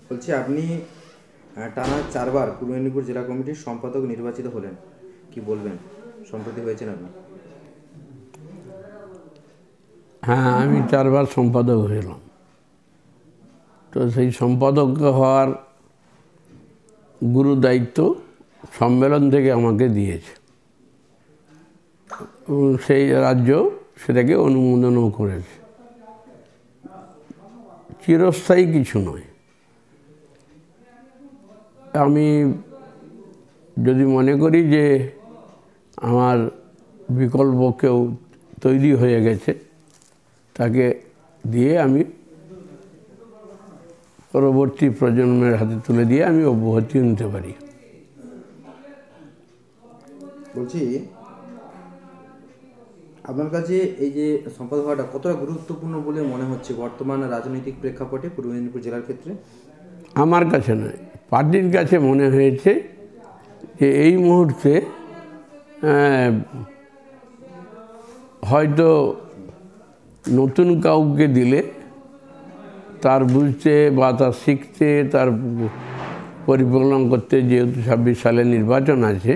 বলছি আপনি টানা 4বার পূর্ব মেদিনীপুর জেলা কমিটির সম্পাদক নির্বাচিত হলেন, কি বলবেন? সম্প্রতি হয়েছেন আপনি। হ্যাঁ, আমি 4বার সম্পাদক হলাম। তো সেই সম্পাদক হওয়ার গুরু দায়িত্ব সম্মেলন থেকে আমাকে দিয়েছে, এবং সেই রাজ্য সেটাকে অনুমোদনও করেছে। চিরস্থায়ী কিছু নয়। আমি যদি মনে করি যে আমার বিকল্প কেউ তৈরি হয়ে গেছে, তাকে দিয়ে আমি পরবর্তী প্রজন্মের হাতে তুলে দিয়ে আমি অব্যাহতি নিতে পারি। বলছি আপনার কাছে এই যে সম্পাদক হওয়াটা কতটা গুরুত্বপূর্ণ বলে মনে হচ্ছে বর্তমান রাজনৈতিক প্রেক্ষাপটে পূর্ব মেদিনীপুর জেলার ক্ষেত্রে? আমার কাছে নয়, পার্টির কাছে মনে হয়েছে যে এই মুহূর্তে হয়তো নতুন কাউকে দিলে তার বুঝতে বা তার শিখতে, তার পরিপালন করতে, যেহেতু 26 সালে নির্বাচন আছে,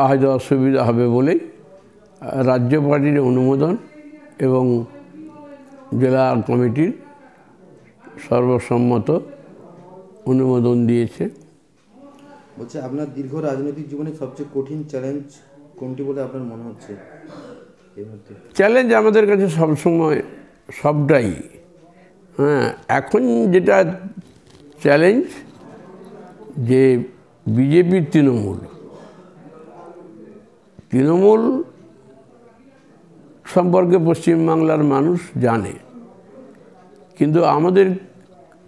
হয়তো অসুবিধা হবে বলেই রাজ্য পার্টির অনুমোদন এবং জেলা কমিটির সর্বসম্মত অনুমোদন দিয়েছে। বলছে আপনার দীর্ঘ রাজনৈতিক জীবনে সবচেয়ে কঠিন চ্যালেঞ্জ কোনটি বলে আপনার মনে হচ্ছে এই মুহূর্তে? চ্যালেঞ্জ আমাদের কাছে সবসময় সবটাই। হ্যাঁ, এখন যেটা চ্যালেঞ্জ যে বিজেপির তৃণমূল সম্পর্কে পশ্চিমবাংলার মানুষ জানে, কিন্তু আমাদের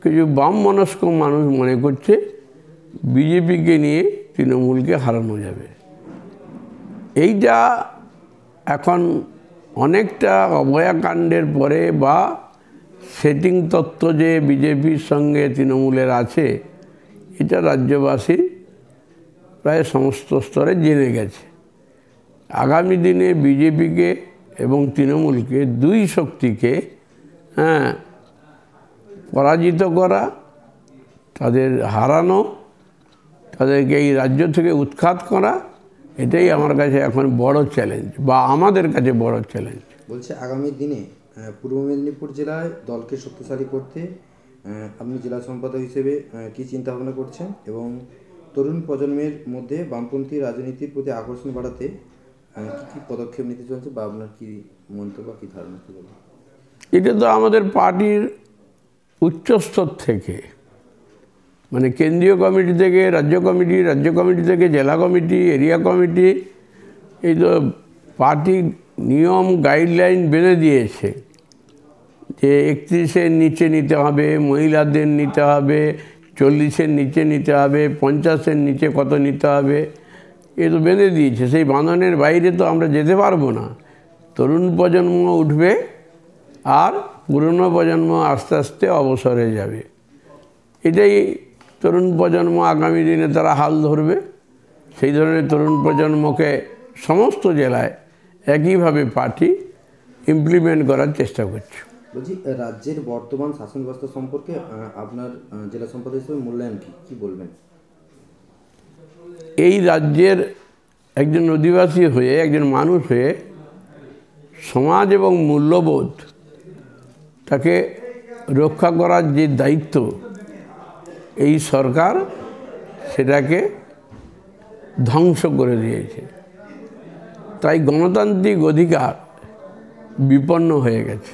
কিছু বাম মনস্ক মানুষ মনে করছে বিজেপিকে নিয়ে তৃণমূলকে হারানো যাবে। এইটা এখন অনেকটা অভয়াকাণ্ডের পরে বা সেটিং তত্ত্ব যে বিজেপির সঙ্গে তৃণমূলের আছে, এটা রাজ্যবাসী প্রায় সমস্ত স্তরে জেনে গেছে। আগামী দিনে বিজেপিকে এবং তৃণমূলকে, দুই শক্তিকে পরাজিত করা, তাদের হারানো, তাদেরকে এই রাজ্য থেকে উৎখাত করা, এটাই আমার কাছে এখন বড় চ্যালেঞ্জ, বা আমাদের কাছে বড় চ্যালেঞ্জ। বলছে আগামী দিনে পূর্ব মেদিনীপুর জেলায় দলকে শক্তিশালী করতে আপনি জেলা সম্পাদক হিসেবে কী চিন্তাভাবনা করছেন, এবং তরুণ প্রজন্মের মধ্যে বামপন্থী রাজনীতির প্রতি আকর্ষণ বাড়াতে কী কী পদক্ষেপ নিতে চলছে, বা আপনার কী মন্তব্য, কী ধারণা, কী বলবেন? এটা তো আমাদের পার্টির উচ্চস্তর থেকে, মানে কেন্দ্রীয় কমিটি থেকে রাজ্য কমিটি থেকে জেলা কমিটি, এরিয়া কমিটি, এই তো পার্টি নিয়ম গাইডলাইন বেঁধে দিয়েছে যে 31-এর নিচে নিতে হবে, মহিলাদের নিতে হবে, 40-এর নিচে নিতে হবে, 50-এর নিচে কত নিতে হবে, এ তো বেঁধে দিয়েছে। সেই বাঁধনের বাইরে তো আমরা যেতে পারবো না। তরুণ প্রজন্ম উঠবে আর পুরনো প্রজন্ম আস্তে আস্তে অবসরে যাবে। এটাই তরুণ প্রজন্ম আগামী দিনে তারা হাল ধরবে। সেই ধরনের তরুণ প্রজন্মকে সমস্ত জেলায় একইভাবে পার্টি ইমপ্লিমেন্ট করার চেষ্টা করছে। বলছি রাজ্যের বর্তমান শাসন ব্যবস্থা সম্পর্কে আপনার জেলা সম্পাদক হিসেবে মূল্যায়ন কী বলবেন? এই রাজ্যের একজন অধিবাসী হয়ে, একজন মানুষ হয়ে সমাজ এবং মূল্যবোধ তাকে রক্ষা করার যে দায়িত্ব, এই সরকার সেটাকে ধ্বংস করে দিয়েছে। তাই গণতান্ত্রিক অধিকার বিপন্ন হয়ে গেছে,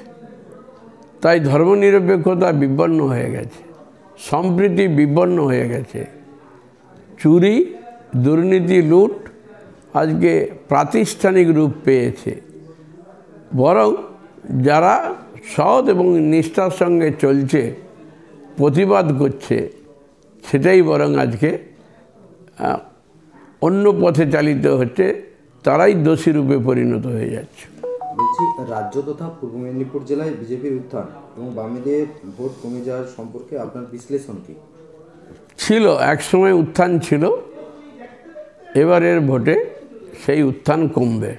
তাই ধর্মনিরপেক্ষতা বিপন্ন হয়ে গেছে, সম্প্রীতি বিপন্ন হয়ে গেছে। চুরি, দুর্নীতি, লুট আজকে প্রাতিষ্ঠানিক রূপ পেয়েছে। বরং যারা সৎ এবং নিষ্ঠার সঙ্গে চলছে, প্রতিবাদ করছে, সেটাই বরং আজকে অন্য পথে চালিত হচ্ছে, তারাই দোষী রূপে পরিণত হয়ে যাচ্ছে। বলছি রাজ্য তথা পূর্ব মেদিনীপুর জেলায় বিজেপির উত্থান এবং বামেদের ভোট কমে যাওয়ার সম্পর্কে আপনার বিশ্লেষণ কী? ছিল, একসময় উত্থান ছিল, এবারের ভোটে সেই উত্থান কমবে।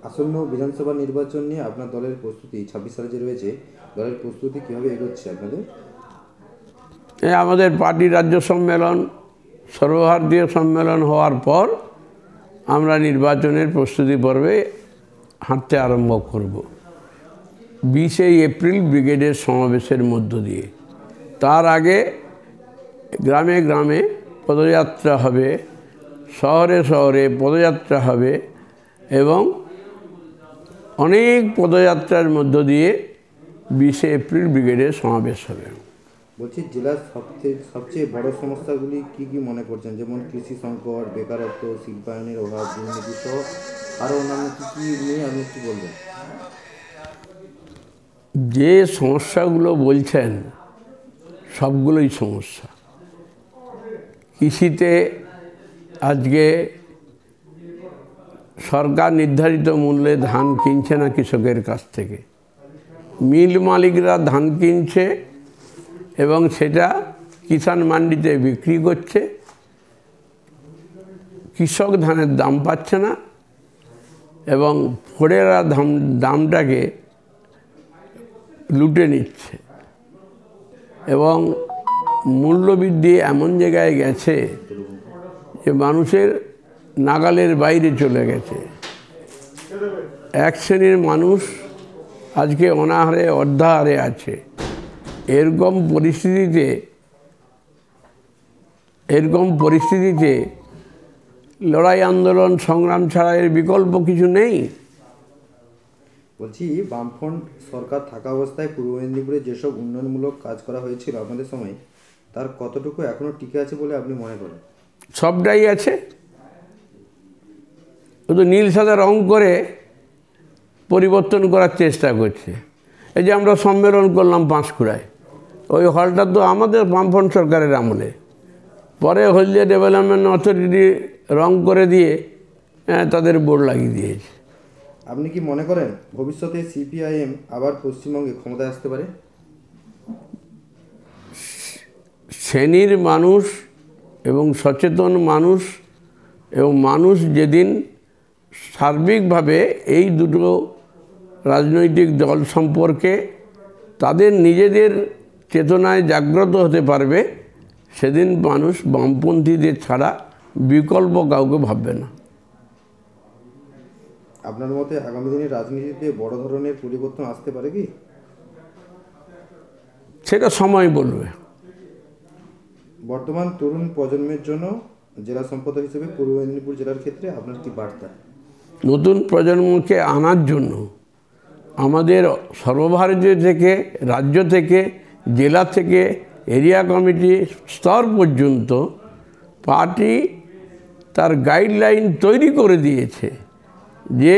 আসন্ন বিধানসভা নির্বাচন নিয়ে আপনার দলের প্রস্তুতি 26 সালে যে রয়েছে, দলের প্রস্তুতি কীভাবে এগোচ্ছে আপনাদের? আমাদের পার্টি রাজ্য সম্মেলন, সর্বভারতীয় সম্মেলন হওয়ার পর আমরা নির্বাচনের প্রস্তুতি পর্বে হাঁটতে আরম্ভ করব। 20 এপ্রিল ব্রিগেডের সমাবেশের মধ্য দিয়ে। তার আগে গ্রামে গ্রামে পদযাত্রা হবে, শহরে শহরে পদযাত্রা হবে এবং অনেক পদযাত্রার মধ্য দিয়ে 20 এপ্রিল ব্রিগেডের সমাবেশ হবে। বলছি, জেলার সবচেয়ে বড় সমস্যাগুলি কি কি মনে করছেন? যেমন কৃষি সংকট, বেকারত্ব, শিল্পায়নের অভাব, দুর্নীতি সহ আরও অন্যান্য কী কী নিয়ে আপনি একটু বলবেন? যে সমস্যাগুলো বলছেন সবগুলোই সমস্যা। কৃষিতে আজকে সরকার নির্ধারিত মূল্যে ধান কিনছে না কৃষকের কাছ থেকে। মিল মালিকরা ধান কিনছে এবং সেটা কিষাণ মান্ডিতে বিক্রি করছে। কৃষক ধানের দাম পাচ্ছে না এবং ফোড়েরা দামটাকে লুটে নিচ্ছে এবং মূল্যবৃদ্ধি এমন জায়গায় গেছে যে মানুষের নাগালের বাইরে চলে গেছে। এক শ্রেণীর মানুষ আজকে অনাহারে অর্ধাহারে আছে। এরকম পরিস্থিতিতে লড়াই আন্দোলন সংগ্রাম ছাড়া এর বিকল্প কিছু নেই। বলছি, বামফ্রন্ট সরকার থাকা অবস্থায় পূর্ব মেদিনীপুরে যেসব উন্নয়নমূলক কাজ করা হয়েছিল আপনাদের সময়, তার কতটুকু এখনও টিকে আছে বলে আপনি মনে করেন? সবটাই আছে। ও তো নীল সাদা রং করে পরিবর্তন করার চেষ্টা করছে। এই যে আমরা সম্মেলন করলাম পাঁশকুড়ায়, ওই হলটা তো আমাদের বামফ্রন্ট সরকারের আমলে। পরে হলদিয়া ডেভেলপমেন্ট অথরিটি রং করে দিয়ে তাদের বোর্ড লাগিয়ে দিয়েছে। আপনি কি মনে করেন ভবিষ্যতে সিপিআইএম আবার পশ্চিমবঙ্গে ক্ষমতায় আসতে পারে? শ্রেণীর মানুষ এবং সচেতন মানুষ এবং মানুষ যেদিন সার্বিকভাবে এই দুটো রাজনৈতিক দল সম্পর্কে তাদের নিজেদের চেতনায় জাগ্রত হতে পারবে, সেদিন মানুষ বামপন্থীদের ছাড়া বিকল্প কাউকে ভাববে না। আপনার মতে আগামী দিনের রাজনীতিতে বড় ধরনের পরিবর্তন আসতে পারে কি? সেটা সময় বলবে। বর্তমান তরুণ প্রজন্মের জন্য জেলা সম্পাদক হিসেবে পূর্ব মেদিনীপুর জেলার ক্ষেত্রে আপনার কি বার্তা? নতুন প্রজন্মকে আনার জন্য আমাদের সর্বভারতীয় থেকে, রাজ্য থেকে, জেলা থেকে, এরিয়া কমিটি স্তর পর্যন্ত পার্টি তার গাইডলাইন তৈরি করে দিয়েছে যে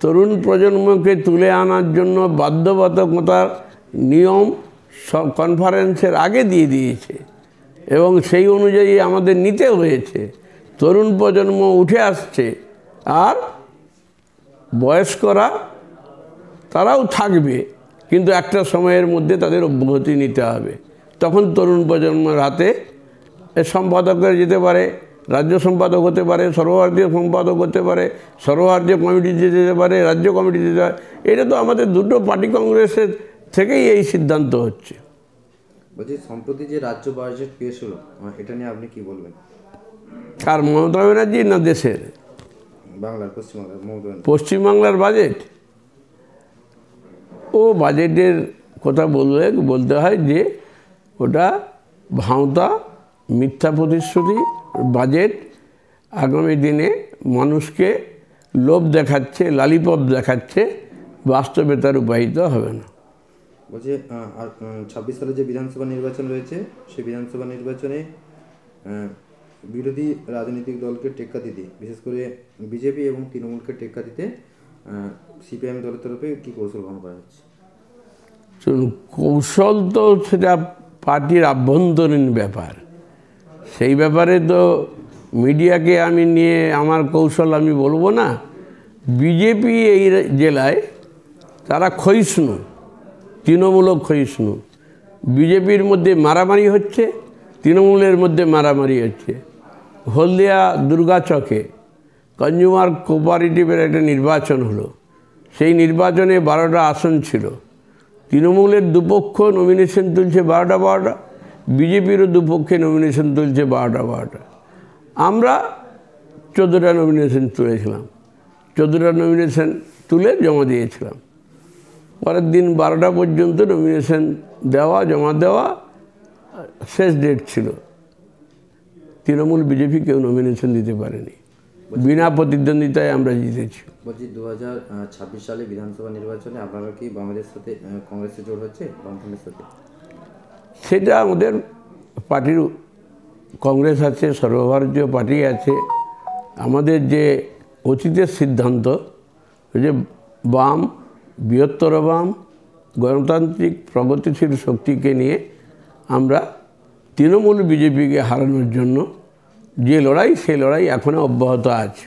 তরুণ প্রজন্মকে তুলে আনার জন্য বাধ্যবাধকতার নিয়ম সব কনফারেন্সের আগে দিয়ে দিয়েছে এবং সেই অনুযায়ী আমাদের নিতে হয়েছে। তরুণ প্রজন্ম উঠে আসছে আর বয়স্করা তারাও থাকবে, কিন্তু একটা সময়ের মধ্যে তাদের অব্যাহতি নিতে হবে। তখন তরুণ প্রজন্মের হাতে সম্পাদকের যেতে পারে, রাজ্য সম্পাদক হতে পারে, সর্বভারতীয় সম্পাদক হতে পারে, সর্বভারতীয় কমিটি যেতে পারে, রাজ্য কমিটি যেতে পারে। এটা তো আমাদের দুটো পার্টি কংগ্রেসের থেকেই এই সিদ্ধান্ত হচ্ছে। বলছি, সম্প্রতি যে রাজ্য বাজেট পেশ হলো, এটা নিয়ে আপনি কি বলবেন? আর মমতা ব্যানার্জি না দেশের? বাংলার, পশ্চিমবাংলার মমতা ব্যানার্জি। পশ্চিমবাংলার বাজেট, ও বাজেটের কথা বলতে হয় যে ওটা ভাঁওতা, মিথ্যা প্রতিশ্রুতি বাজেট। আগামী দিনে মানুষকে লোভ দেখাচ্ছে, লালিপপ দেখাচ্ছে, বাস্তবে তার রূপায়িত হবে না। বলছি, 26 সালে যে বিধানসভা নির্বাচন রয়েছে, সেই বিধানসভা নির্বাচনে বিরোধী রাজনৈতিক দলকে টেক্কা দিতে, বিশেষ করে বিজেপি এবং তৃণমূলকে টেক্কা দিতে সিপিআইএম দলের তরফে কী কৌশল গ্রহণ করা হচ্ছে? কৌশল তো সেটা পার্টির আভ্যন্তরীণ ব্যাপার। সেই ব্যাপারে তো মিডিয়াকে আমি নিয়ে আমার কৌশল আমি বলবো না। বিজেপি এই জেলায় তারা ক্ষয়িষ্ণু, তৃণমূলক ক্ষয়িষ্ণু। বিজেপির মধ্যে মারামারি হচ্ছে, তৃণমূলের মধ্যে মারামারি হচ্ছে। হলদিয়া দুর্গাচকে কনজিউমার কোঅপারেটিভের একটা নির্বাচন হলো। সেই নির্বাচনে 12টা আসন ছিল। তৃণমূলের দুপক্ষ নমিনেশন তুলছে 12টা, বিজেপিরও দুপক্ষে নমিনেশন তুলছে 12টা। আমরা 14টা নমিনেশন তুলেছিলাম, 14টা নমিনেশন তুলে জমা দিয়েছিলাম। পরের দিন 12টা পর্যন্ত নমিনেশন জমা দেওয়া শেষ ডেট ছিল। তৃণমূল বিজেপি কেউ নমিনেশন দিতে পারেনি, বিনা প্রতিদ্বন্দ্বিতায় আমরা জিতেছি। বলছি 2026 সালে বিধানসভা নির্বাচনে আপনারা কি বামেদের সাথে কংগ্রেসের জোট হচ্ছে, বামফ্রন্টের সাথে? সেটা আমাদের পার্টির, কংগ্রেস আছে, সর্বভারতীয় পার্টি আছে। আমাদের যে অতীতের সিদ্ধান্ত যে বাম, বৃহত্তর বাম, গণতান্ত্রিক প্রগতিশীল শক্তিকে নিয়ে আমরা তৃণমূল বিজেপিকে হারানোর জন্য যে লড়াই, সেই লড়াই এখনও অব্যাহত আছে।